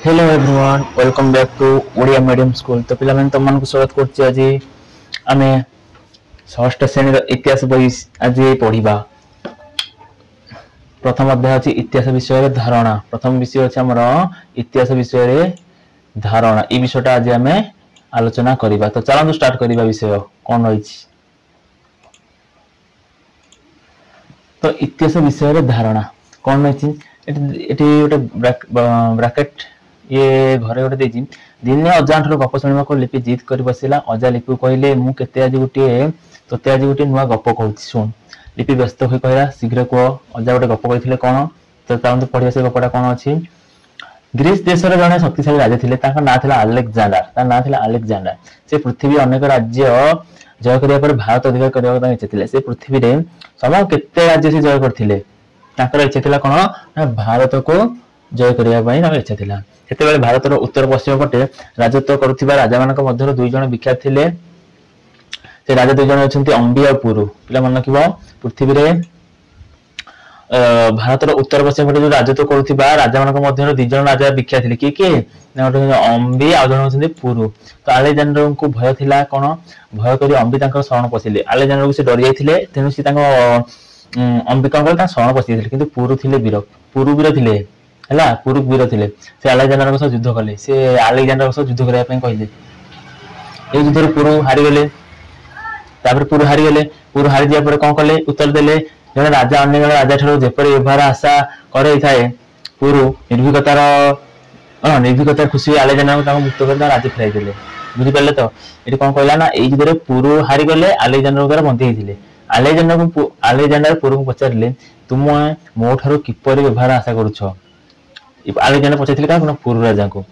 Hello everyone welcome back to Odia medium school. तो पिला तुम मन को स्वागत करछि। आज आमे षष्ठ श्रेणी इतिहास बही आज पढ़िबा। प्रथम अध्याय अछि इतिहास विषय रे धारणा। प्रथम विषय अछि हमर इतिहास विषय रे धारणा। ई विषयटा आज आमे आलोचना करिबा। तो चलंतु स्टार्ट करिबा। विषय कोन होइछि? तो इतिहास विषय रे धारणा कोन होइछि? एटी गोटे ब्रैकेट ये घरे गोटे देछि। दिने अजा ठार गप शुणा को लिपि जिद कर बसिला। अजा लिपि कहले मु केते आज गोटे तोते आज गोटे नुआ गप कहूछि सुन। लिपि व्यस्त होई कहला शीघ्र को। अजा गोटे गप कहिथिले कोन? तो तांतु पढिया से गपटा कोन अछि? ग्रीस देश रे जने शक्तिशाली राजा थिले। ताका नाम थिला अलेक्जेंडर। ता नाम थिला अलेक्जेंडर। से पृथ्वी अनेक राज्य जय करिया पर भारत अधिकार करिया को इच्छा थिले। से पृथ्वी रे सम केते राज्य से जय करथिले। ताकर इच्छा थिला कोन? ना भारत को जय करिया पई ताकर इच्छा थिला। सेते बेले भारत रो उत्तर पश्चिम पटे राजत्व करुथिबा राजा मानक मध्यरो दुई जण विख्यात थिले। से राजा दुई जण अछंती अंबी आ पुरु। पिला मन रखिबो पृथ्वी रे भारत रो उत्तर पश्चिम पटे जो राजत्व करुथिबा राजा मानक मध्यरो दुई जण राजा विख्यात थिले। के ना गोटे अंबी आ जण अछंती पुरु। तो अलेक्जेंडर को भय थिला कोन? भय करी अंबी तांकर शरण पसिले। अलेक्जेंडर को से डरि जायथिले। तेनु से तांको अंबिका ता शरण पसिले। किंतु पुरु थिले वीर। पुरु वीर थिले हला। पुरु वीर थिले। से अलेक्जेंडर को युद्ध कले। से अलेक्जेंडर को युद्ध करिया पई कहिले। ए युद्ध रे पुरु हारि गेले। तापर पुरु हारि गेले। पुरु हारि दिया पर कोन कले? उत्तर देले। जने राजा अन्य जने राजा ठारो जेपरि व्यवहार आशा करे थाए पुरु निर्भीकतार खुशी अलेक्जेंडर को ताको मुक्त करता राज्य फेराई देले। बुझि पले तो? एठी कोन कहला ना ए युद्ध रे पुरु हारि गेले। अलेक्जेंडर को बंदी हिथिले। अलेक्जेंडर पुरु को पचारले तुम मो ठारो किपरि व्यवहार आशा करूछो? अलेक्जेंडर पचारथिले का पुरु राजा को।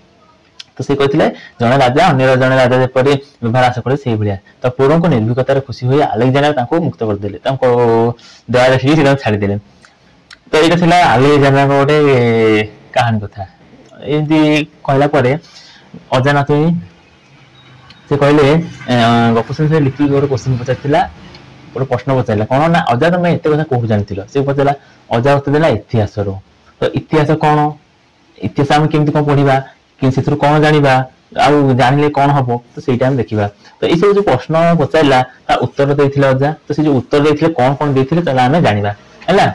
तो से कहथिले जने राजा अन्य जने राजा जेपरि व्यवहार आशा करे सेही भलिया। तो पुरु को निर्भीकतार खुशी होई अलेक्जेंडर ताको मुक्त कर देले। ताको दया देखि से छाडी देले। तो एटा थिला अलेक्जेंडर को गोटे कहानी कथा। एदी कहला परे अजाना तो से कहले गपसन से लिपि गोटे क्वेश्चन पचारथिला। गोटे प्रश्न पचारला कोन ना अजा तमे एते कथा कोहु जानथिलो? से पचारला अजा उत्तर देला इतिहास रो। तो इतिहास कोन? इतिहास हम केमति कोन पढिबा कि सेथुर कोन जानिबा आ जानिले कोन हबो? तो सेटा हम देखिबा। तो ई सब जो प्रश्न पचारला ता उत्तर देथिले अजा। तो से जो उत्तर देथिले कोन कोन देथिले तला हम जानिबा हैला।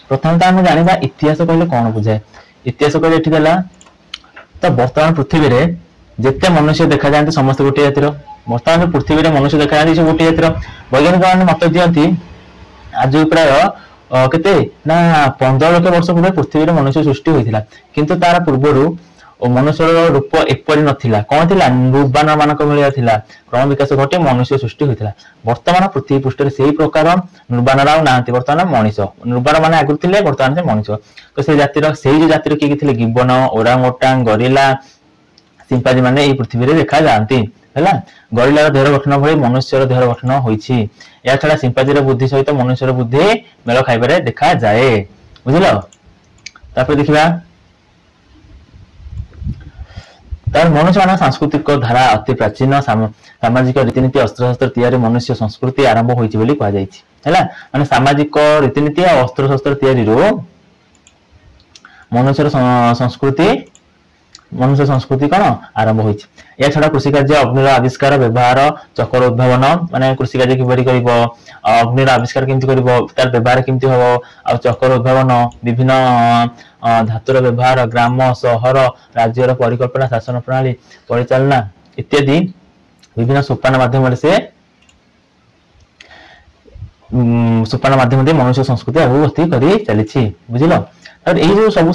प्रथम ता हम जानिबा इतिहास कहले कोन बुझाय। इतिहास कहले एठी देला तो वर्तमान पृथ्वी रे जेते मनुष्य देखा जाते समस्त गोटे जातिर। वर्तमान पृथ्वी रे मनुष्य देखा जाते सब गोटे जातिर। वैज्ञानिक माने मत दियंती आज प्राय केते ना 15 लाख वर्ष पूर्व पृथ्वी रे मनुष्य सृष्टि होइथिला। किंतु तार पूर्वरु मनुष्य रूप एपरि नथिला। कोन थिला? नृबान मानक मिलिया थिला। क्रम विकास घटे मनुष्य सृष्टि होइथिला। वर्तमान पृथ्वी पृष्ठ रे सेही प्रकार नृबान राव नांति। वर्तमान मनुष्य नृबान माने आगु थिले वर्तमान से मनुष्य। तो से जातिर सेही जो जातिर के थिले गिबन ओरांगोटांग गरिला सिंपाजी माने ए पृथ्वी रे देखा जांती हैला। गरिलार देह गठन भଳି मनुष्यर देह गठन होइछि। या छडा सिंपाजीर बुद्धि सहित मनुष्यर बुद्धि मेल खाइबारे देखा जाए। बुझिलो? तापर देखिबा तार मनुष्य मान सांस्कृतिक धारा अति प्राचीन सामाजिक रीतिनीति अस्त्र शस्त्र तैयारी मनुष्य संस्कृति आरंभ होइछि बोली कहा जाइछि हैला। माने सामाजिक रीतिनीति आ अस्त्र शस्त्र तैयारी रो मनुष्य संस्कृति कौन आरंभ होइछि। या छडा कृषि कार्य अग्निर आविष्कार व्यवहार चक्र उद्भावन माने कृषि कार्य किबरि करिवो अग्निर आविष्कार केमति करिवो तार व्यवहार केमति होबो आ चक्र उद्भावन विभिन्न धातुर व्यवहार ग्राम शहर राज्यर परिकल्पना शासन प्रणाली परिचालना इत्यादि विभिन्न सोपान माध्यम से मनुष्य संस्कृति आगु गति करी चलिछि। बुझिलो? और ए जो सब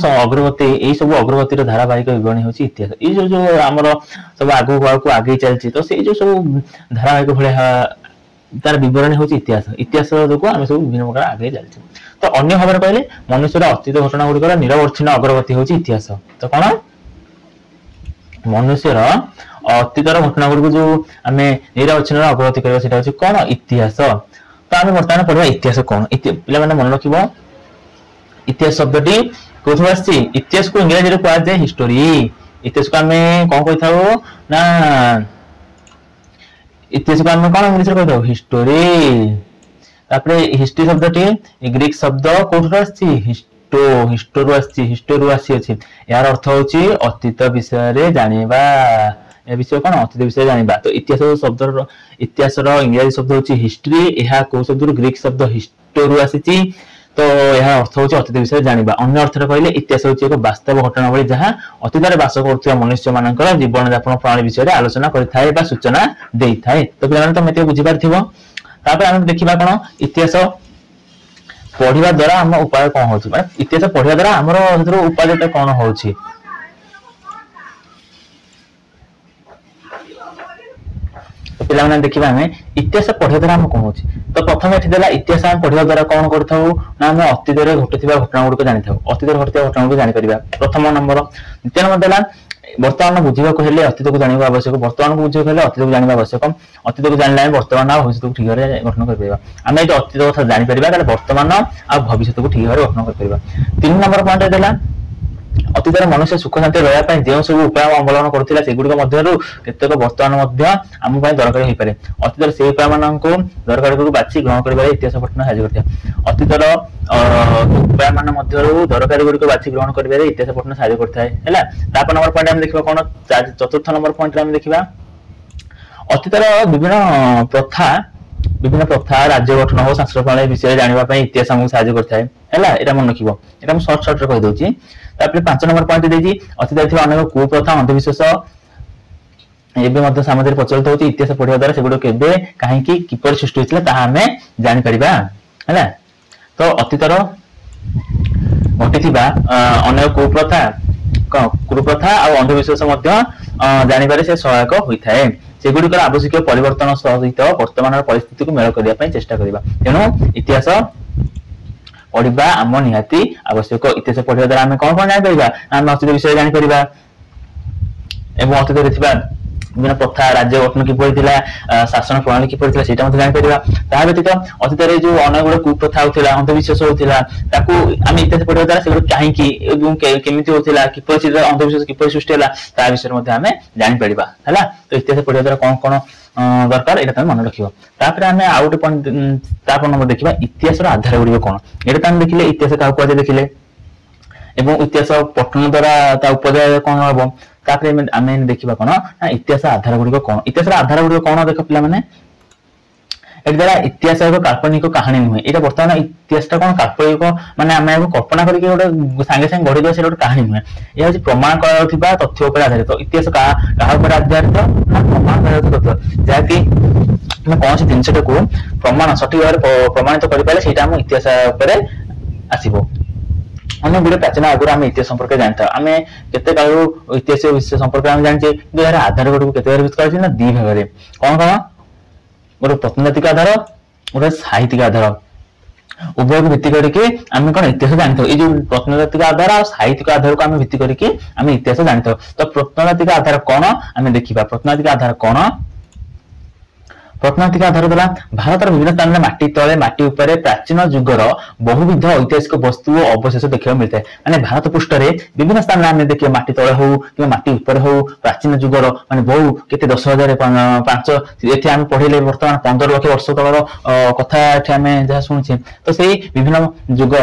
अग्रगति रो धारावाहिक विवरणी होछि इतिहास। ए जो हमर सब आगु आगे चलछि। तो से जो सब धारावाहिक भले तार विवरणी होछि इतिहास। इतिहास जो हम सब विभिन्न प्रकार आगे चलछि। तो अन्य खबर कहले मनुष्यर अतीत घटना गुडी निरवच्छिन्न अग्रगति होछि इतिहास। तो कोन मनुष्यर अतीतर घटना गुडी जो आमे निरवच्छिन्न अग्रगति करबा सेटा होछि कोन इतिहास। तो आमे वर्तमान पढिबा इतिहास कोन। पिला माने मन रखिबो इतिहास शब्दटी कोथु आछि? इतिहास को इंग्लिश रे कहै छै हिस्टोरी। इतिहास को आमे कोन कहि थाओ ना इतिहास को आमे कोन इंग्लिश रे कहि थाओ हिस्टोरी। तापरे हिस्ट्री शब्दटी ग्रीक शब्द कोथु आछि? हिस्टोरु आसी अछि यार अर्थ होची अतीत विषय रे जानिबा ए विषय कोन अतीत विषय जानिबा तो इतिहास रो इंग्लिश शब्द होची हिस्ट्री एहा को शब्द ग्रीक शब्द हिस्टोरु आसी तो यह अर्थ होची अतीत विषय जानिबा अन्य अर्थ रे कहले इतिहास होची एक वास्तव घटनावली जहां अतीत रे वास करथुवा मनुष्य मानकर जीवन यापन प्रणाली विषय रे आलोचना करिथाय बा सूचना देइथाय तो पिलाने तो मते बुझी पारथिबो तापर हम देखिबा कोन इतिहास पढ़िबा द्वारा हम उपाय कोन होची माने इतिहास पढ़िबा द्वारा हमरो उपायटा कोन होची तो पिला माने देखिबा हमें इतिहास पढ़िबा द्वारा हम कोन होची तो प्रथम एठी देला इतिहास हम पढ़िबा द्वारा कोन करथाउ ना हम अतीत रे घटिथिबा घटना गुड को जानिथाउ अतीत रे घटिथिबा घटना गुड को जानि परिबा प्रथम नंबर द्वितीय नंबर देला वर्तमान बुझिबा को हेले अतीत को जानिबा आवश्यक वर्तमान को बुझिबा हेले अतीत को जानिबा आवश्यक अतीत को जानला वर्तमान आ भविष्य को ठीक रे गठन कर परिबा हम एतो अतीत कथा जानि परिबा ताले वर्तमान आ भविष्य को ठीक रे गठन कर परिबा तीन नंबर पॉइंट देला अतीत रे मनुष्य सुख शांति रहया पय जे सब उपाय अवलंबन करथिला सेगुडी को मध्यरु केतेक वर्तमान मध्य हम पय दरकार होई पारे अतीत रे से उपाय मानन को दरकार को बाछि ग्रहण करिबा इतिहास पठन साहाय्य करथिया अतीत रो उपाय मान मध्यरु दरकार गुडी को बाछि ग्रहण करिबा इतिहास पठन साहाय्य करथाय हैला तापर नंबर पॉइंट हम देखिबा कोन चतुर्थ नंबर पॉइंट हम देखिबा अतीत रो विभिन्न प्रथा राज्य गठन हो शास्त्र प्रणाली विषय जानिबा पय इतिहास हमहु साहाय्य करथाय हैला एटा मन रखिबो एटा हम शॉर्ट रे कहि दोची तापर 5 नंबर पॉइंट देजी अतीत रे थिबा अनेक कुप्रथा अंधविश्वास एबे मध्य समाज रे प्रचलित होची इतिहास पढ़िबा द्वारा सेगुडो केबे काहे की किपर सृष्टि होइतला ता हमें जानि परिबा हैला तो अतीत रो घटिथिबा अनेक कुप्रथा और अंधविश्वास मध्य जानि पारे से सहायक होइथाय सेगुडी आवश्यक परिवर्तन सहित वर्तमान परिस्थिति को मेल करिया पय चेष्टा करिबा तेनो इतिहास पढ़िबा आम निहाती आवश्यक इतिहास पढ़िबा द्वारा हम कोन जानि परिबा हम अतीत विषय जानि परिबा एवं अतीत रे थिबा बिना प्रथा राज्य गठन की पड़िथिला शासन प्रणाली की पड़िथिला सेटा मते जानि परिबा ता व्यतीत अतीत रे जो अनेक गुड कुप्रथा होथिला अंधविश्वास होथिला ताकू हम इतिहास पढ़िबा द्वारा सेगुड काहे की एवं केमिति होथिला कि परिस्थिति अंधविश्वास की सृष्टि होला ता विषय मते हम जानि परिबा हैला तो इतिहास पढ़िबा द्वारा कोन कोन दरकार एटा तमे मन रखियो तापर हमें आउट पॉइंट तापर नंबर देखिबा इतिहास रो आधार गुडी कोन एटा तमे देखिले इतिहास का को देखिले एवं इतिहास पठन द्वारा ता उपजय कोन हबो तापर हमें देखिबा कोन इतिहास आधार गुडी कोन इतिहास रो आधार गुडी कोन देख पिला माने एक द्वारा इतिहास एक काल्पनिक कहानी नुहे एटा वर्तमान इतिहासटा कोन काल्पनिक माने हमें एगो कल्पना करिके गोटे संगे संगे गढि दो से गोटे कहानी नुहे ए होची प्रमाण करथिबा तथ्य ऊपर आधारित तो इतिहास का ऊपर आधारित प्रमाण आधारित तथ्य जाकी हम कोन से जिंसटा को प्रमाण सटीक भाबे प्रमाणित करि पाले सेटा हम इतिहास ऊपर आसीबो अन्य गुडे प्राचीन आगुर हम इतिहास संपर्क जानता आमे केते कालु इतिहास विषय संपर्क हम जानचे कि यार आधार गुड को केते बार विस्तार ना दी भाग रे कोन कोन गोटे प्रत्नतात्विक आधार गोटे साहित्यिक आधार उभय को भित्ति करके आम कौन इतिहास जानी ये जो प्रत्नतात्विक आधार और साहित्यिक आधार को आम भित्ति करके आम इतिहास जानी तो प्रत्नतात्विक आधार कौन आम देखा प्रत्नतात्विक आधार कौन प्रत्नतात्विक आधार द्वारा भारत विभिन्न स्थान में माटी तले माटी ऊपर प्राचीन युगर बहुविध ऐतिहासिक वस्तु और अवशेष देखा मिलता है माने भारत पृष्ठ में विभिन्न स्थान में देखिए माटी तले हो कि माटी ऊपर हो प्राचीन युगर माने बहु केते 10,005 एठी हम पढ़िले वर्तमान 15 लाख वर्ष तलर कथा एठी हम जहा सुनछे तो सेही विभिन्न युग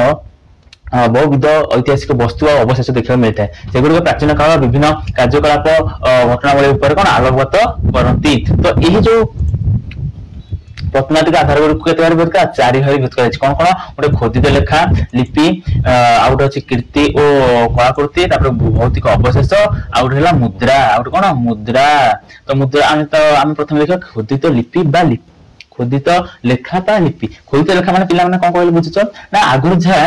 बहुविध ऐतिहासिक वस्तु और अवशेष देखा मिलता है सेगुड़ी प्राचीन काल विभिन्न कार्यकलाप घटनावली ऊपर कौन आलोकपात करती तो यही जो प्रत्नतात्विक आधार गुडी केते बार भेद का चारि हरि भेद कराछि कोन कोन गोटे खोदित लेखा लिपि आउट अछि कीर्ति ओ कलाकृति तापर भौतिक अवशेष आउट हैला मुद्रा आउट कोन मुद्रा तो हम प्रथम देखा खोदित लिपि बा खोदित लेखा बा लिपि खोदित लेखा माने पिला माने कोन कहले बुझिछ ना आगुर झा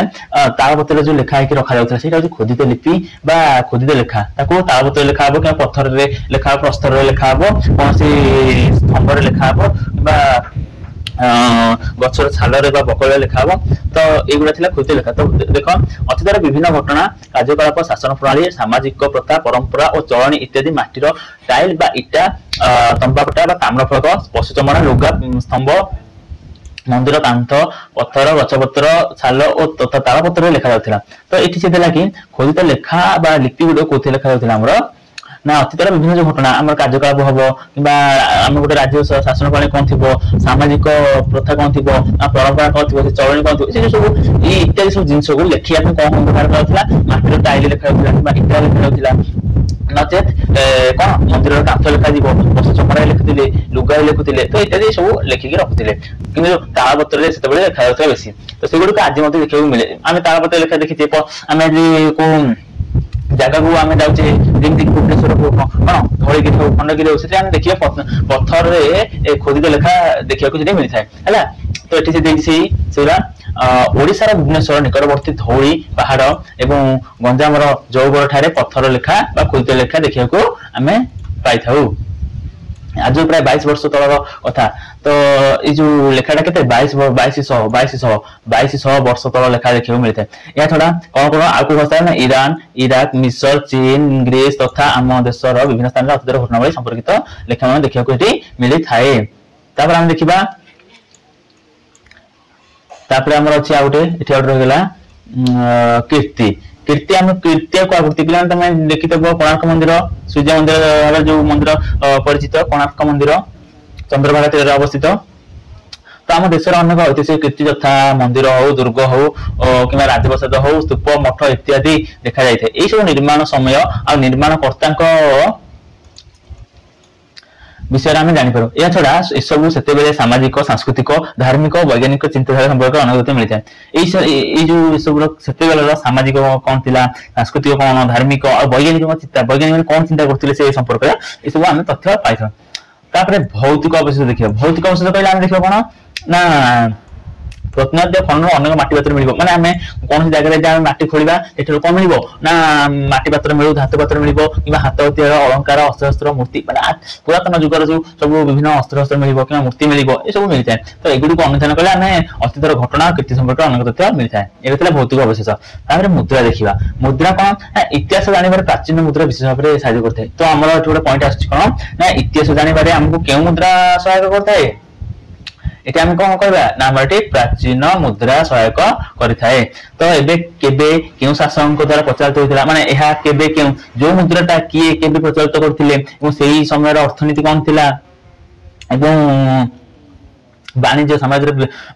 तालपत्र जो लेखा है कि रखा जाउथला सेटा अछि खोदित लिपि बा खोदित लेखा ताको तालपत्र लेखा हबो कि पत्थर रे लेखा प्रस्तर रे लेखा हबो कोनसी स्तंभ रे लेखा हबो बा गछर छाल रे बा बकल लेखा हबो तो एगुडा थिला खोदित लेखा तो देखो अतीतर विभिन्न घटना कार्यकलाप शासन प्रणाली सामाजिक प्रथा परंपरा और चलनी इत्यादि माटीर टाइल बा इटा तंबापटा बा ताम्रफलक पशुचमड़ा लुगा स्तंभ मंदिर कांथ पत्थर गछपत्र छाल और तथा तालपत्र लेखा जाउथिला तो एठी से देला कि खोदित लेखा बा लिपि गुडो कोथे लेखा जाउथिला हमरो ना अतीतर विभिन्न जो घटना आम कार्यकलाप हम कि आम गोटे राज्य शासन प्रणाली कौन थी, सामाजिक प्रथा कौन थी, परंपरा कौन थी, चलनी कौन थी, सब इत्यादि सब जिन को लिखा कौन व्यवहार कराला, माटीर टाइल लिखा इटा लिखा नचेत कौन मंदिर कांथ लिखा पशु चमड़ा लिखुले, लुगा लिखुले, तो इत्यादि सब लिखिकी रखुले कि तालपत्र से देखा बेसी तो सेगुड़ी आज देखा मिले आम तालपत्र लिखा देखी आम को जगह को आम जाऊे जमी भुवनेश्वर को कौन धौलगिरी हो खंडगिरी हो से देखिए पत्थर खोदित लेखा देखा मिलता है तो ये ओडिशार भुवनेश्वर निकटवर्ती धौली पहाड़ एवं गंजाम जौगड़ ठारे पत्थर लेखा खोदित लेखा देखा आम पाई आज प्राय 22 वर्ष तलर कथा तो ये जो लेखाटा के 2200 वर्ष तल लेखा देखा मिलता है। या छड़ा कौन कौन आगे भाषा ना ईरान, इराक, मिस्र, चीन, ग्रीस तथा आम देशर विभिन्न स्थान अतीतर घटनावली संपर्कित लेखा देखा मिली थाए। आम देखा आमर अच्छी आ गए रहीगला कीर्ति कीर्ति आम कीर्ति को आकृति पे तुम देखिथब कोणार्क मंदिर सूर्य मंदिर भाव जो मंदिर परिचित कोणार्क मंदिर चंद्रभागा तीर अवस्थित तो आम देश अनेक ऐतिहासिक कीर्ति यथा मंदिर हो, दुर्ग हो कि राजप्रसाद हो, स्तूप, मठ इत्यादि देखा जाए। यही सब निर्माण समय आ निर्माणकर्ता विषय आम जापर। या छड़ा सब से सामाजिक, सांस्कृतिक, धार्मिक, वैज्ञानिक चिंताधारा संपर्क अनुभूति मिलता है। ये सब से सामाजिक कौन थी, सांस्कृतिक कौन, धार्मिक और वैज्ञानिक कौन चिंता करते से संपर्क ये सब आम तथ्य पाई। भौतिक अवशेष देखिए, भौतिक अवशेष कहले देखिए कौन ना प्रत्नोद्य खनन अनेक माटी पात्र मिल माने आम कौन जगह माटी खोलिबा एठर कौन मिल ना माटी पात्र मिलू, धातु पात्र मिल कि हाथ हथियार, अलंकार, अस्त्र मूर्ति माने पुरातन जुगर जो सब विभिन्न अस्त्र मिल कि मूर्ति मिल ये सब मिलता है। तो एगुड़ी को अनुधान कले आम अतीतर घटना कीर्ति संपर्क अनेक तथ्य मिलता है। ये भौतिक अवशेष। मुद्रा देखा, मुद्रा कौन इतिहास जानवर प्राचीन मुद्रा विशेष भाव में साहय करते। तो आम गोटे पॉइंट आस ना इतिहास जानवर आमको क्यों मुद्रा सहायक करता है ये आम कौन कहवा प्राचीन मुद्रा सहायक करें। तो एबे केबे क्यों शासक द्वारा प्रचलित होता माने यह केबे क्यों जो मुद्राटा किए केबे प्रचलित करते से समय अर्थनीति कौन थिला एवं वाणिज्य समाज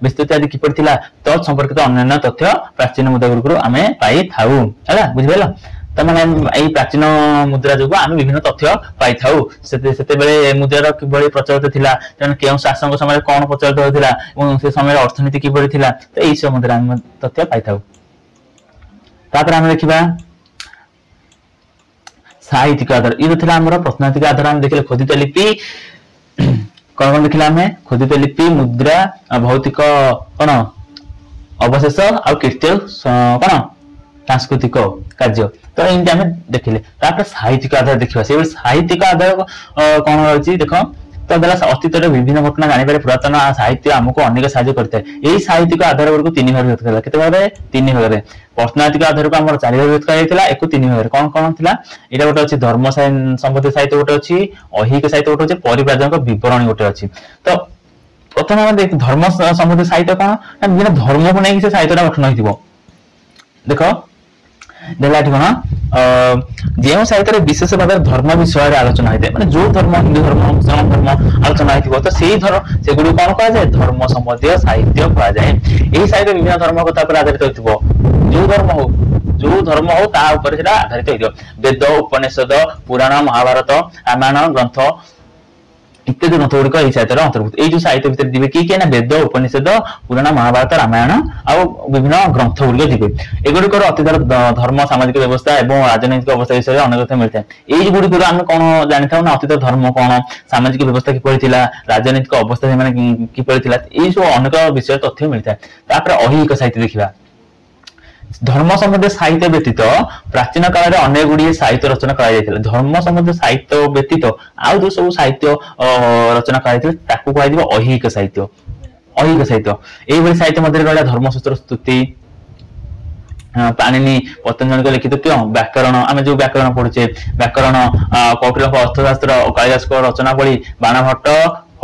विस्तृत आदि किपर थिला तत् संपर्कित अन्य तथ्य प्राचीन मुद्रा गुरुकुल आम पाई थाउ है बुझिपाल। तो मैंने यही प्राचीन मुद्रा जो आम विभिन्न तथ्य पाई थाउ से मुद्रार किभली प्रचलित थिला क्यों शासक समय कौन प्रचलित होता से समय अर्थनीति किभली थिला तो यही सब मुद्रा आम तथ्य पाई थाउ। तापर आम देखिबा साहित्यिक आधार ये थिला हमर प्रत्नतात्विक आधार आम देखिले खोदित लिपि कौन कौन देखिला आम खोदित लिपि, मुद्रा, भौतिक कौन अवशेष आ कीर्ति कौन सांस्कृतिक कार्य तो एमती आम देखिले। साहित्यिक आधार देखा से साहित्यिक आधार कौन रही देख तो द्वारा अतीत विभिन्न घटना जानवर पुरातन साहित्य आमको अनेक साहय करता है। यही साहित्यिक आधार गुड़ तीन भाग विभक्त करा केते भाग तीन भाग में प्रत्नतात्विक आधार को आम 4 भाग विभक्त करा एक 3 भाग कौन कौन थिला एटा गोटे अछि धर्म संबंधी साहित्य गोटे अछि, ऐहिक साहित्य गोटे अछि, परिव्राजक विवरणी गोटे अछि। तो प्रथम आम देख धर्म संबंधी साहित्य कौन ना बिना धर्म को नहीं से साहित्यटा गठन होइतिबो देख देखा कौन जो साहित्य विशेष भाव धर्म विषय आलोचना होता है माने जो धर्म हिंदू धर्म मुसलमान धर्म आलोचना हो तो से धर्म से गुड़ी कौन कह जाए धर्म संबंधी साहित्य कह जाए। यही साहित्य विभिन्न धर्म कथा पर आधारित हो जो धर्म हो ता ऊपर सेटा आधारित हो वेद, उपनिषद, पुराण, महाभारत, रामायण ग्रंथ इत्यादि ग्रंथ गुड़िक यही साहित्य अंतर्भुक्त। ये जो साहित्य भितर दिवे किए वेद, उपनिषद, पुराण, महाभारत, रामायण आ विभिन्न ग्रंथ गुड़िक दिवे एगुड़िकर अतीतर धर्म, सामाजिक व्यवस्था और राजनैतिक अवस्था विषय अनेक तथ्य मिलता है। यही गुड़िक आम कौन जानी था अतीत धर्म कौन, सामाजिक व्यवस्था किपरि थिला, राजनैतिक अवस्था किपरि थिला ये सब अनेक विषय तथ्य मिलता है। तापर ऐहिक साहित्य देखिबा धर्म संबंधी साहित्य व्यतीत प्राचीन काल में अनेक गुड़िए साहित्य रचना कर धर्म संबंधी साहित्य व्यतीत आउ जो सब साहित्य रचना कर ऐहिक साहित्य। ऐहिक साहित्य यही साहित्य मध्य रहा धर्मसूत्र, स्तुति, पाणिनि, पतंजलि लिखित क्यों व्याकरण आम जो व्याकरण पढ़ुचे व्याकरण, कौटिल्य अर्थशास्त्र, कालिदास रचनावली, बाणभट्ट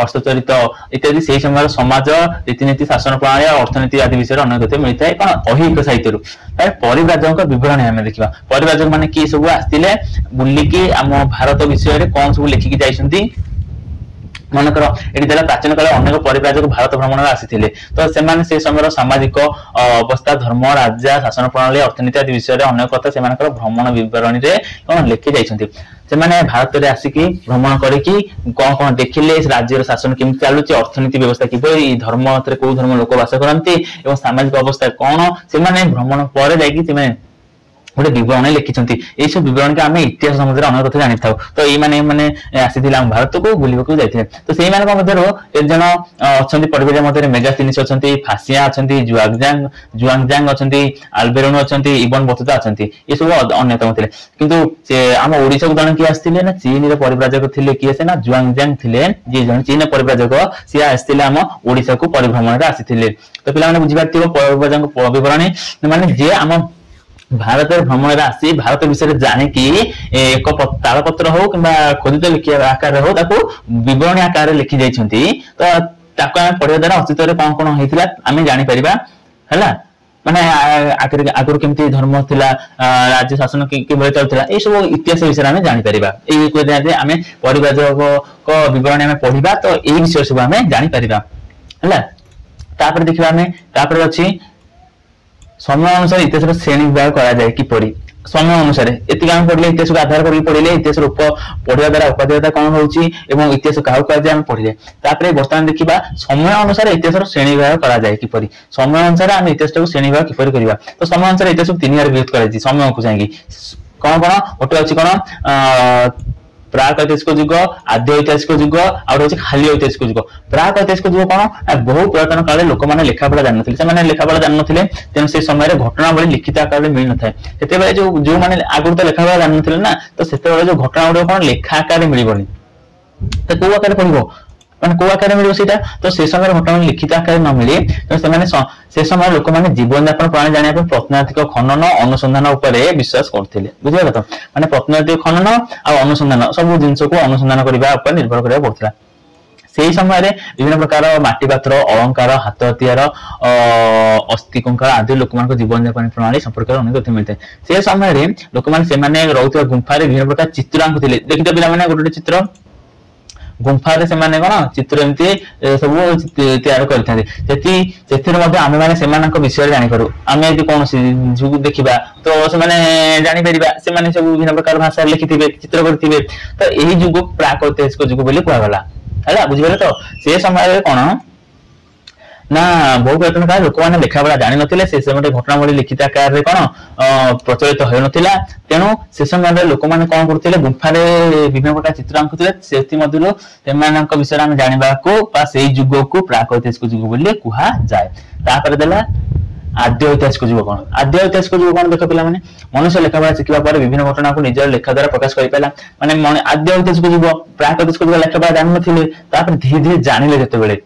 हस्तचरित इत्यादि से समय समाज रीतिनीति शासन प्रणाली और अर्थनीति आदि विषय अनेक तथ्य मिलता है कौन ऐहिक साहित्य परिव्राजक विवरणी आम देखा परिव्राजक माने किए सब आसते बुलिकी आम भारत विषय कौन सब लिखिकी जाइछंती मनकर एटी देला प्राचीन काल अनेक परिव्राजक भारत भ्रमण आसी तो से समय सामाजिक अवस्था धर्म राजा शासन प्रणाली अर्थनीति आदि विषय अनेक कथा से भ्रमण विवरणी कौन लिखि जाइछंती से भारत में आसिकी भ्रमण करके कौन कौन देखिले राज्य शासन केमती चलुची अर्थनीति व्यवस्था किपरि धर्म कौ धर्म लोक बास करती सामाजिक अवस्था कौन से भ्रमण पर जाइए गोटे विवरणी लिखिं सब विवरणी आम इतिहास सम्बन्ध अनेक कथा जानी था तो ये आसी भारत को बुलवाक जाते तो से एक जन अच्छा परिवार मध्य मेगास्थिनिस अच्छा फासिया अच्छा जुआंगजांग अच्छा आल्बेरोन अच्छा इबन बतुता अच्छा ये सब अन्यतम थे किंतु आम ओडिशा को जन किए आसते ना चीन परिव्राजक थे किए से ना जुआंगजांग थे जी जन चीन परिव्राजक सी आसते आम ओडिशा को परिभ्रमण आसी तो पे बुझीपार परिव्राजक विवरणी माने जे आम भारत भ्रमण आसी भारत विषय जाने की एक तालपत्र हो कि खोदित लिखा आकार हो विवरणी आकार लिखि जाइछंती तो पढ़िया द्वारा अस्तित्व कौन कौन होता आम जापर है माने आगुरी केमती धर्म थिला राज्य शासन किभଳି चलुथिला ए सब इतिहास विषय आम जापर आम परिव्राजक विवरणी आम पढ़ा तो यही विषय सब आम जापर है देखा आम अच्छी समय अनुसार इतिहास श्रेणी विभाग करा जाए किपरि समय अनुसार एति आम पढ़ले इतिहास को आधार करके पढ़ले इतिहास पढ़िया द्वारा उपाध्यता कौन होची एवं इतिहास क्या कहुए आम पढ़ले बर्तमान देखा समय अनुसार इतिहास श्रेणी विभाग करा जाए किपरि समय अनुसार आम इतिहास श्रेणी विभाग किपरि करबा तो समय अनुसार इतिहास तीन बार विभक्त कराई समय को चाहिए कौन कौन गोटे अच्छी कौन प्राक ऐतिहासिक युग आद्य ऐतिहासिक युग आउ खाली ऐतिहासिक युग प्राक ऐतिहासिक युग कौन बहु पुरातन काले लोक मैंने लेखापढ़ा जान से लेखापढ़ा जान ना तेणु से समय घटनावली लिखित आकार मिल न था से जो मैंने आगुरी तो लेखापढ़ा जान ना तो से जो घटना गुड़ कौन लेखा आकार मिलबनी तो कौ आकार पढ़ो माने कौ आकार मिल तो से समय घटना लिखित आकार न मिले तो से समय लोक मैंने जीवन यापन प्रणाली जाना प्रत्नैतिक खनन अनुसंधान उपर विश्वास करते बुझे तो माने प्रत्नैतिक खनन आ अनुसंधान सब जिन को अनुसंधान करने निर्भर करा पड़ता से समय विभिन्न प्रकार माटी पात्र अलंकार हाथ हथियार अस्थि कंकाल आदि लोक जीवन यापन प्रणाली संपर्क अनेक तथ्य मिलता है से समय लोक मैंने रोकता गुंफार विभिन्न प्रकार चित्र आंकुले देखते पे गोटे चित्र गुंफारे से माने कोन चित्र एमती सब तैयार करते आम मैंने विषय जानी पारू आम यदि कौन झुक देखा तो से जानी पारा से सब विभिन्न प्रकार भाषा लिखिथे चित्र करते तो यही जुग प्राक ऐतिहासिक जुग बोली कहगला है बुझे तो से समय कौन ना बहु पुरातन काल लोक मैंने लेखापढ़ा जानी नथिले से समय घटनावली लिखित आकार कौन प्रचलित हो नथिला तेणु से समय लोक मैंने कौन करते गुंफार विभिन्न प्रकार चित्र आंकुले से विषय आम जाना से जुग को प्राक ऐतिहासिक जुग बोली कह जाए देला आद्य ऐतिहासिक जुग कौन आद्य ऐतिहासिक जुग कौन देख पे मनुष्य लेखापढ़ा शिखा पर विभिन्न घटना को निजर लेखा द्वारा प्रकाश कर पाला माने आद्य ऐतिहासिक जुग प्राक ऐतिहासिक जुग लेखापढ़ा जान नथिले धीरे धीरे जानिले जेतेबेले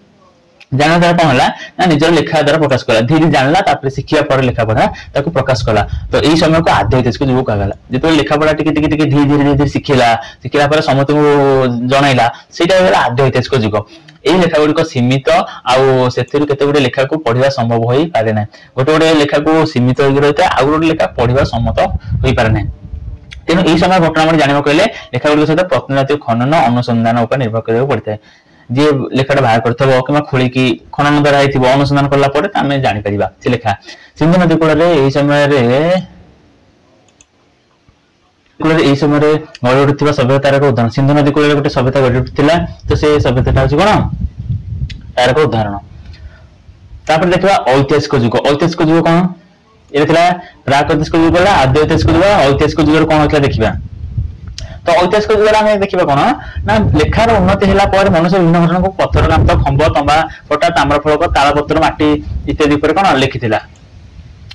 जाना द्वारा कौन है निजर लेखा द्वारा प्रकाश कला धीरे जानला शिखा पर लेखापढ़ा प्रकाश कला तो यही समय को आद्य ऐतिहासिक जुग कहगला जो लेखापढ़ा धीरे धीरे शिखला पर समस्त को जनइला से आद्य ऐतिहासिक जुग यही लेखा गुड़िक सीमित आउ से गुड़े लेखा को पढ़ा संभव हो पारे ना गोटे गोटे लेखा को सीमित हो रही है आउ गोटे लेखा पढ़ा सम्मत हो पारे ना तेणु यही समय घटना जानवा कहले लेखा गुड़िक सहित प्रत्नैतिक खनन अनुसंधान उपर निर्भर करा पड़ता है जी लेखाटा बाहर कर खोलिकी खनन द्वारा अनुसंधान कला आम जापर से लेखा सिंधु नदी कूल समय गढ़ उठुवा सभ्यतार एक उदाहरण सिंधु नदी कूल गोटे सभ्यता गढ़ उठा तो से सभ्यता हूँ कौन तार एक उदाहरण देखा ऐतिहासिक जुग कौन ये प्राक ऐतिहासिक जुग गला आद्य ऐतिहासिक जुग ऐतिहासिक जुग कौन होता देखा तो ऐतिहासिक जुग आम देखा कौन ना लेखार उन्नति है मनुष्य विभिन्न घटना को पत्थर कांत खंब तंबा फटा ताम्र फलक तालपत्र माटी इत्यादि कौन लिखिथिला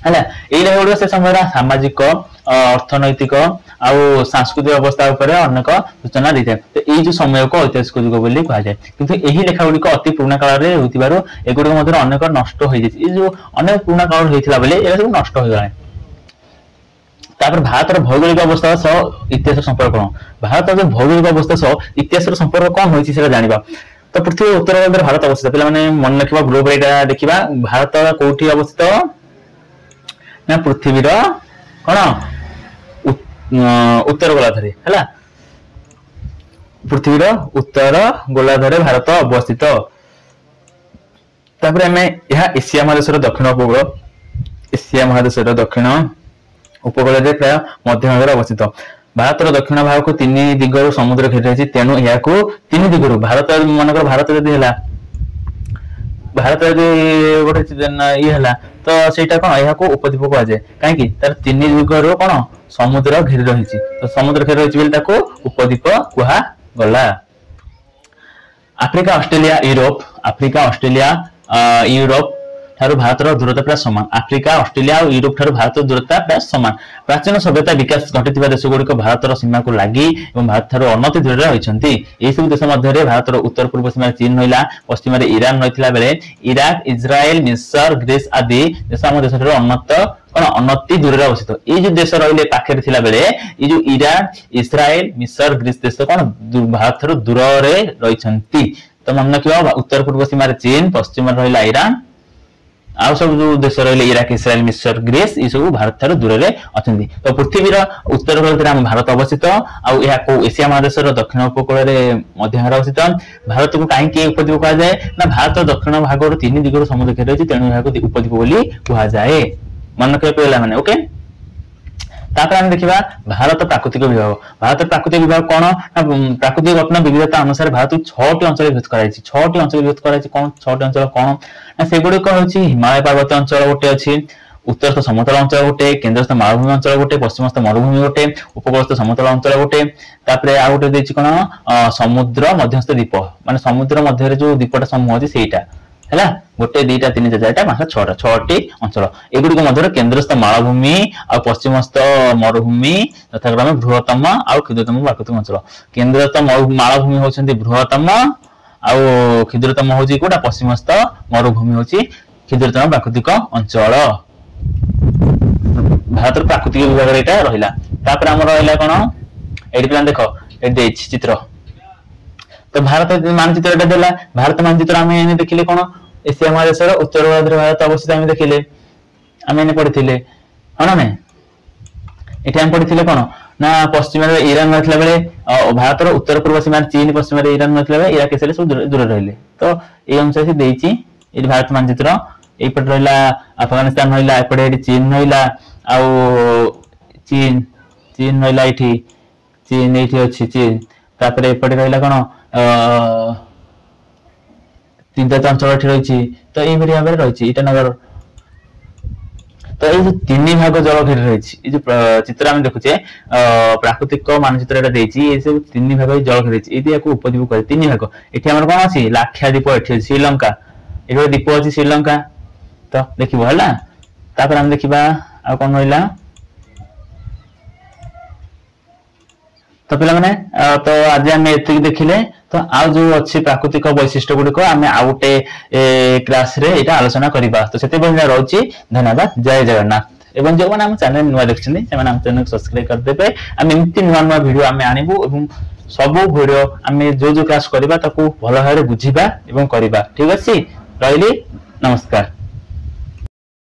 है यही गुड़ से समय सामाजिक अर्थनैतिक आउ सांस्कृतिक अवस्था अनेक सूचना दी था तो यही जो समय को ऐतिहासिक जुग बोली कहुए किंतु यही लेखा गुड़िक अति पुराणा काल में होगुड़िक अनेक नष्ट हो जो अनेक पुराणा काल होता ये सब नष्ट हो गला भारत भौगोलिक अवस्था सह इतिहास संपर्क कौन भारत जो भौगोलिक अवस्था सह इतिहास संपर्क कौन होता जाना तो पृथ्वी उत्तर गोलार्ध भारत अवस्थित पे माने मन रखिबा ग्लोब रे देखिबा भारत कोठी अवस्थित ना पृथ्वीर कोन उत्तर गोलार्ध रे हला पृथ्वीर उत्तर गोलार्ध रे भारत अवस्थित तापर हमें यह एशिया महादेशर दक्षिण उपकूल एशिया महादेशर दक्षिण उपकूल रे प्राय मध्य भाग रे अवस्थित भारतर दक्षिण भाग को 3 दिगरु समुद्र घेरि रहिछि तेनु या को 3 दिगरु भारत मानकर भारत जदि हला भारत जदि गोटे ये हला तो सेटा कोन या को उपद्वीप को आजे काहे कि तार 3 दिगरु कोन समुद्र घेरि रहिछि तो समुद्र घेरि रहिछि बेल ताको उपद्वीप कुहा गला अफ्रीका ऑस्ट्रेलिया यूरोप ठारू भारतर दूरता प्राय समान अफ्रीका ऑस्ट्रेलिया और यूरोप ठारू भारतर दूरता प्राय समान प्राचीन सभ्यता विकास घटिथिबा देश गुड़िक भारतर सीमा को लागि एवं भारत ठारू अनति दूर रे होइछन्ति एही सब देश मध्य रे भारतर उत्तर पूर्व सीमा चीन रहिला पश्चिम रे ईरान रहितला बेले इराक इजराइल मिस्र ग्रीस आदि देश हम देश ठारू अनति दूर रे अवस्थित ए जो देश रहिले पाखे थिला बेले ए जो ईरान इजराइल मिस्र ग्रीस देश कोन भारत ठारू दूर रे रहिछन्ति तो मन रखिबा उत्तर पूर्व सीमा रे चीन पश्चिम रे रहिला ईरान आउ सब जो देश रहिले इराक इस्राएल मिस्र ग्रीस ई सब भारत थारो दूर रे अछंती तो पृथ्वीर उत्तर गोलार्ध रे भारत अवस्थित आउ या को एशिया महादेशर दक्षिण उपकूल रे मध्य भाग अवस्थित भारत को काहे के उपद्वीप कहा जाए ना भारत दक्षिण भाग रो 3 दिगरो समुद्र घेरि अछि तेनु याको उपद्वीप बोली कहा जाए मन के पेला माने ओके तापर हम देखिबा भारत प्राकृतिक विभाग कोन प्राकृतिक घटना विविधता अनुसार भारत 6 टी अंचल विभक्त कराइछि 6 टी अंचल विभक्त कराइछि कोन 6 टी अंचल कोन ना सेगुडी को होछि हिमालय पर्वत अंचल गोटे अछि उत्तरस्थ समतल अंचल गोटे केंद्रस्थ मालभूमि अंचल गोटे पश्चिमस्थ मरुभूमि गोटे उपकूलस्थ समतल अंचल गोटे तापर आ गोटे देछि कोन समुद्र मध्यस्थ द्वीप माने समुद्र मध्य रे जो द्वीपटा समूह अछि सेटा हैला गोटे 2 3 4 5 6 टी अंचल एगुडी को मध्य केंद्रस्थ मालभूमि आ पश्चिमस्थ मरुभूमि तथा क्रमे बृहत्तम आ क्षुद्रतम प्राकृतिक अंचल केंद्रस्थ मालभूमि होछन्ती बृहत्तम आ क्षुद्रतम होछि कोटा पश्चिमस्थ मरुभूमि होछि क्षुद्रतम प्राकृतिक अंचल भारत प्राकृतिक विभाग रे एटा रहिला तापर हमर रहिला कोन एडी प्लान देखो ए देछि चित्र तो भारत मानचित्र एटा देला भारत मानचित्र हम एने देखिले कोन एशिया महादेशर उत्तर गोलार्ध रे भारत अवस्थित हम देखिले हम एने पढिथिले हना नै एठी हम पढिथिले कोन ना पश्चिम रे ईरान रहथला बेले भारत रो उत्तर पूर्व सीमा चीन पश्चिम रे ईरान रहथला बेले इराक इस्राएल सब दूर रहले तो ए अनुसार से देछि ए भारत मानचित्र ए पट रहला अफगानिस्तान रहला ए पटे चीन रहला आ चीन रहला एठी चीन एठी अछि चीन तापर ए पटे रहला कोन 3 अंचल एठी रहिछि तो ए मेरी भाबरे रहिछि इटा नगर तो ये जो 3 भाग जल घेरि रहिछि ए जो चित्र हम देखुछे प्राकृतिक मानचित्र एटा देछि ए सब 3 भाग जल घेरि रहिछि एति याको उपद्वीप करे 3 भाग एठी हमर कोन अछि लाक्षाद्वीप एठी श्रीलंका एठो द्वीप अछि श्रीलंका तो देखिबो हला तापर हम देखिबा आ कोन होइला तो पिला माने तो आज हम एति देखिले तो आ जो अछि प्राकृतिक वैशिष्ट्य गुडी को हमें आउटे क्लास रे एटा आलोचना करिबा तो सेते बन रहउची धन्यवाद जय जगन्नाथ एवं जो माने हम चैनल नुवा देखछनी से माने हम चैनल सब्सक्राइब कर देबे हम एमति नुवा वीडियो हमें आनिबो एवं सब वीडियो हमें जो क्लास करिबा ताको भलो भाबरे बुझिबा एवं करिबा ठीक अछि रहिली नमस्कार।